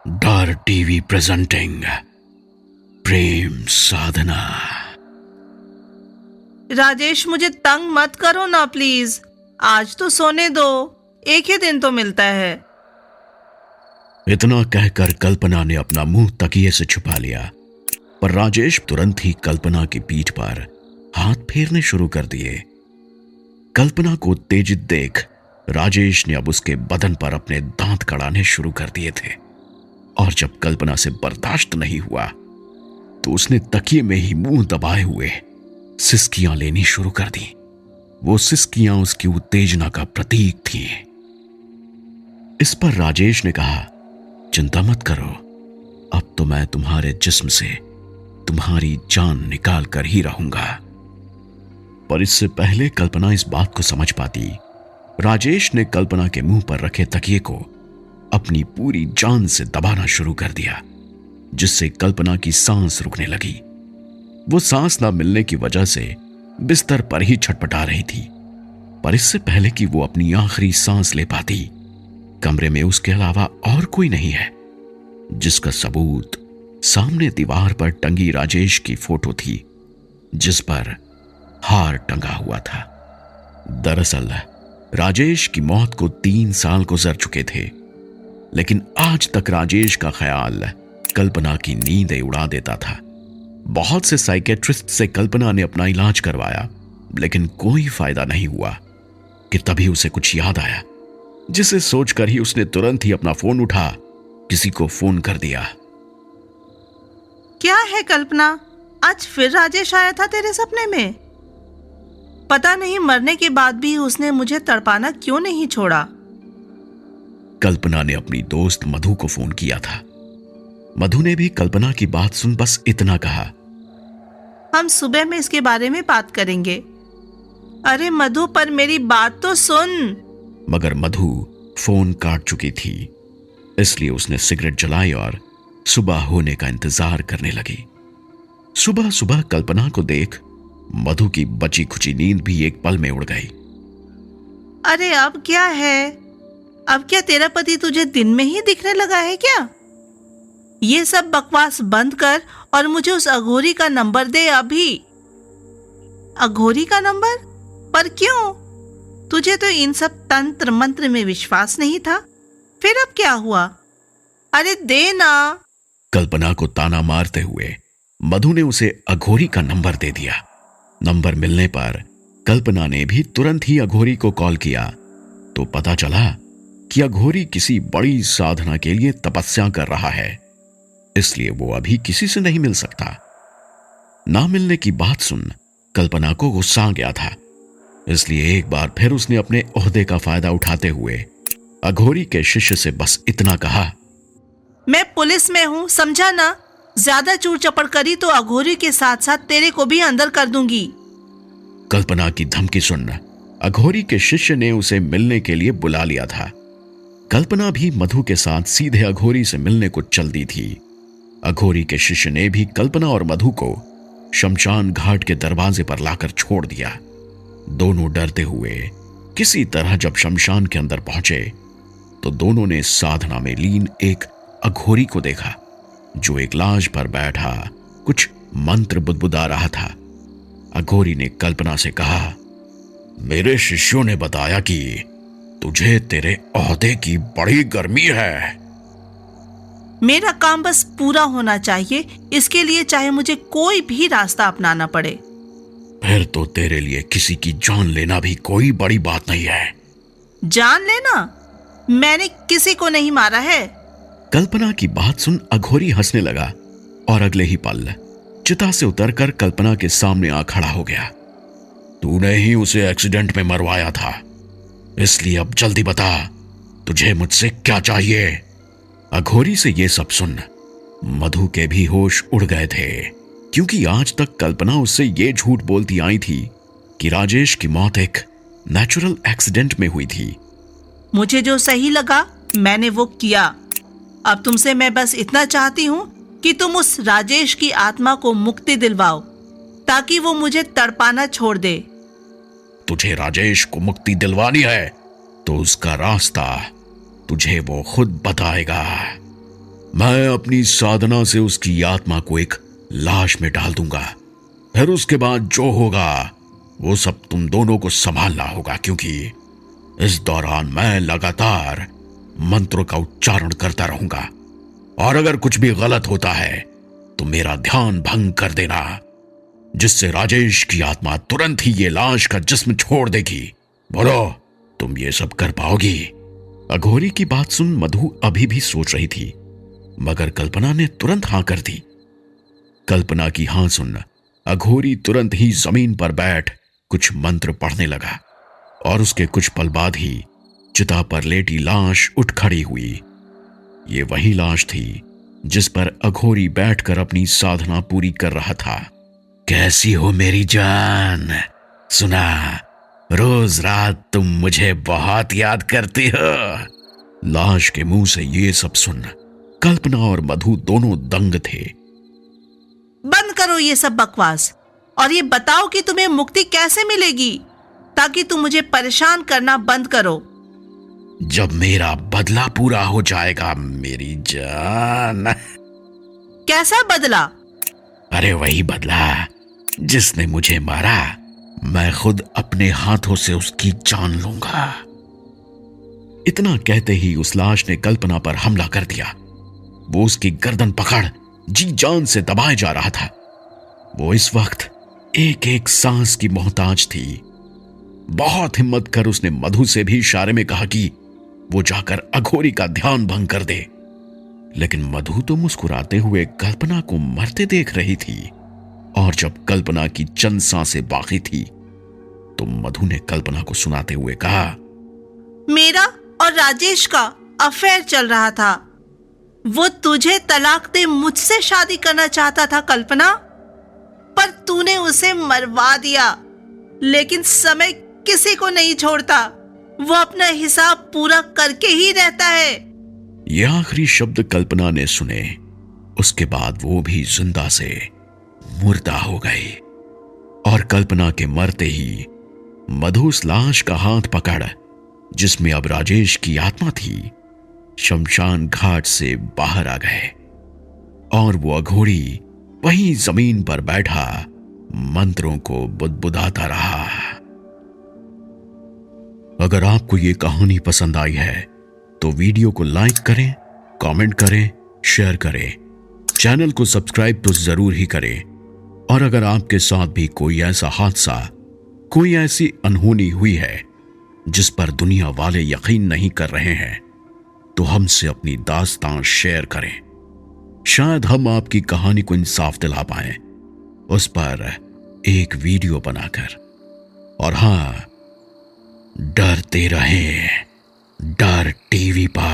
डर TV presenting प्रेम साधना। राजेश, मुझे तंग मत करो ना प्लीज। आज तो सोने दो, एक ही दिन तो मिलता है। इतना कहकर कल्पना ने अपना मुंह तकिए से छुपा लिया, पर राजेश तुरंत ही कल्पना की पीठ पर हाथ फेरने शुरू कर दिए। कल्पना को उत्तेजित देख राजेश ने अब उसके बदन पर अपने दांत कड़ाने शुरू कर दिए थे, और जब कल्पना से बर्दाश्त नहीं हुआ तो उसने तकिए में ही मुंह दबाए हुए सिसकियां लेनी शुरू कर दी। वो सिसकियां उसकी उत्तेजना का प्रतीक थी। इस पर राजेश ने कहा, चिंता मत करो, अब तो मैं तुम्हारे जिस्म से तुम्हारी जान निकाल कर ही रहूंगा। पर इससे पहले कल्पना इस बात को समझ पाती, राजेश ने कल्पना के मुंह पर रखे तकिए को अपनी पूरी जान से दबाना शुरू कर दिया, जिससे कल्पना की सांस रुकने लगी। वो सांस ना मिलने की वजह से बिस्तर पर ही छटपटा रही थी। पर इससे पहले कि वो अपनी आखिरी सांस ले पाती, कमरे में उसके अलावा और कोई नहीं है, जिसका सबूत सामने दीवार पर टंगी राजेश की फोटो थी, जिस पर हार टंगा हुआ था। दरअसल राजेश की मौत को 3 साल गुजर चुके थे, लेकिन आज तक राजेश का ख्याल कल्पना की नींदें उड़ा देता था। बहुत से साइकेट्रिस्ट से कल्पना ने अपना इलाज करवाया, लेकिन कोई फायदा नहीं हुआ कि तभी उसे कुछ याद आया, जिसे सोचकर ही उसने तुरंत ही अपना फोन उठा किसी को फोन कर दिया। क्या है कल्पना, आज फिर राजेश आया था तेरे सपने में? पता नहीं मरने के बाद भी उसने मुझे तड़पाना क्यों नहीं छोड़ा। कल्पना ने अपनी दोस्त मधु को फोन किया था। मधु ने भी कल्पना की बात सुन बस इतना कहा, हम सुबह में इसके बारे में बात करेंगे। अरे मधु, पर मेरी बात तो सुन। मगर मधु फोन काट चुकी थी, इसलिए उसने सिगरेट जलाई और सुबह होने का इंतजार करने लगी। सुबह सुबह कल्पना को देख मधु की बची खुची नींद भी एक पल में उड़ गई। अरे अब क्या है? अब क्या तेरा पति तुझे दिन में ही दिखने लगा है क्या? ये सब बकवास बंद कर और मुझे उस अघोरी का नंबर दे अभी। अघोरी का नंबर? पर क्यों? तुझे तो इन सब तंत्र मंत्र में विश्वास नहीं था, फिर अब क्या हुआ? अरे दे ना। कल्पना को ताना मारते हुए मधु ने उसे अघोरी का नंबर दे दिया। नंबर मिलने पर कल्पना ने भी तुरंत ही अघोरी को कॉल किया, तो पता चला कि अघोरी किसी बड़ी साधना के लिए तपस्या कर रहा है, इसलिए वो अभी किसी से नहीं मिल सकता। ना मिलने की बात सुन कल्पना को गुस्सा आ गया था, इसलिए एक बार फिर उसने अपने ओहदे का फायदा उठाते हुए अघोरी के शिष्य से बस इतना कहा, मैं पुलिस में हूँ, समझा ना? ज्यादा चूर चपड़ करी तो अघोरी के साथ साथ तेरे को भी अंदर कर दूंगी। कल्पना की धमकी सुन अघोरी के शिष्य ने उसे मिलने के लिए बुला लिया था। कल्पना भी मधु के साथ सीधे अघोरी से मिलने को चल दी थी। अघोरी के शिष्य ने भी कल्पना और मधु को शमशान घाट के दरवाजे पर लाकर छोड़ दिया। दोनों डरते हुए किसी तरह जब शमशान के अंदर पहुंचे तो दोनों ने साधना में लीन एक अघोरी को देखा, जो एक लाश पर बैठा कुछ मंत्र बुदबुदा रहा था। अघोरी ने कल्पना से कहा, मेरे शिष्यों ने बताया कि तुझे तेरे ओहदे की बड़ी गर्मी है। मेरा काम बस पूरा होना चाहिए, इसके लिए चाहे मुझे कोई भी रास्ता अपनाना पड़े। फिर तो तेरे लिए किसी की जान लेना भी कोई बड़ी बात नहीं है। जान लेना? मैंने किसी को नहीं मारा है। कल्पना की बात सुन अघोरी हंसने लगा और अगले ही पल चिता से उतरकर कल्पना के सामने आ खड़ा हो गया। तूने ही उसे एक्सीडेंट में मरवाया था, इसलिए अब जल्दी बता तुझे मुझसे क्या चाहिए। अघोरी से ये सब सुन मधु के भी होश उड़ गए थे, क्योंकि आज तक कल्पना उससे ये झूठ बोलती आई थी कि राजेश की मौत एक नेचुरल एक्सीडेंट में हुई थी। मुझे जो सही लगा मैंने वो किया। अब तुमसे मैं बस इतना चाहती हूँ कि तुम उस राजेश की आत्मा को मुक्ति दिलवाओ, ताकि वो मुझे तड़पाना छोड़ दे। तुझे राजेश को मुक्ति दिलवानी है तो उसका रास्ता तुझे वो खुद बताएगा। मैं अपनी साधना से उसकी आत्मा को एक लाश में डाल दूंगा। फिर उसके बाद जो होगा वो सब तुम दोनों को संभालना होगा, क्योंकि इस दौरान मैं लगातार मंत्रों का उच्चारण करता रहूंगा, और अगर कुछ भी गलत होता है तो मेरा ध्यान भंग कर देना, जिससे राजेश की आत्मा तुरंत ही ये लाश का जिस्म छोड़ देगी। बोलो, तुम ये सब कर पाओगी? अघोरी की बात सुन मधु अभी भी सोच रही थी, मगर कल्पना ने तुरंत हां कर दी। कल्पना की हां सुन अघोरी तुरंत ही जमीन पर बैठ कुछ मंत्र पढ़ने लगा, और उसके कुछ पल बाद ही चिता पर लेटी लाश उठ खड़ी हुई। ये वही लाश थी जिस पर अघोरी बैठकर अपनी साधना पूरी कर रहा था। कैसी हो मेरी जान? सुना, रोज रात तुम मुझे बहुत याद करती हो। लाश के मुंह से ये सब सुन कल्पना और मधु दोनों दंग थे। बंद करो ये सब बकवास, और ये बताओ कि तुम्हें मुक्ति कैसे मिलेगी, ताकि तुम मुझे परेशान करना बंद करो। जब मेरा बदला पूरा हो जाएगा मेरी जान। कैसा बदला? अरे वही बदला जिसने मुझे मारा, मैं खुद अपने हाथों से उसकी जान लूंगा। इतना कहते ही उस लाश ने कल्पना पर हमला कर दिया। वो उसकी गर्दन पकड़ जी जान से दबाए जा रहा था। वो इस वक्त एक एक सांस की मोहताज थी। बहुत हिम्मत कर उसने मधु से भी इशारे में कहा कि वो जाकर अघोरी का ध्यान भंग कर दे, लेकिन मधु तो मुस्कुराते हुए कल्पना को मरते देख रही थी, और जब कल्पना की चंद सांसें बाकी थी तो मधु ने कल्पना को सुनाते हुए कहा, मेरा और राजेश का अफेयर चल रहा था। वो तुझे तलाक दे मुझसे शादी करना चाहता था कल्पना, पर तूने उसे मरवा दिया। लेकिन समय किसी को नहीं छोड़ता, वो अपना हिसाब पूरा करके ही रहता है। ये आखिरी शब्द कल्पना ने सुने, उसके बाद वो भी जिंदा से मुर्दा हो गई, और कल्पना के मरते ही मधु उस लाश का हाथ पकड़, जिसमें अब राजेश की आत्मा थी, शमशान घाट से बाहर आ गए, और वो अघोरी वहीं जमीन पर बैठा मंत्रों को बुदबुदाता रहा। अगर आपको ये कहानी पसंद आई है तो वीडियो को लाइक करें, कमेंट करें, शेयर करें, चैनल को सब्सक्राइब तो जरूर ही करें। और अगर आपके साथ भी कोई ऐसा हादसा, कोई ऐसी अनहोनी हुई है जिस पर दुनिया वाले यकीन नहीं कर रहे हैं, तो हमसे अपनी दास्तां शेयर करें। शायद हम आपकी कहानी को इंसाफ दिला पाएं, उस पर एक वीडियो बनाकर। और हां, डरते रहें, डर टीवी पर।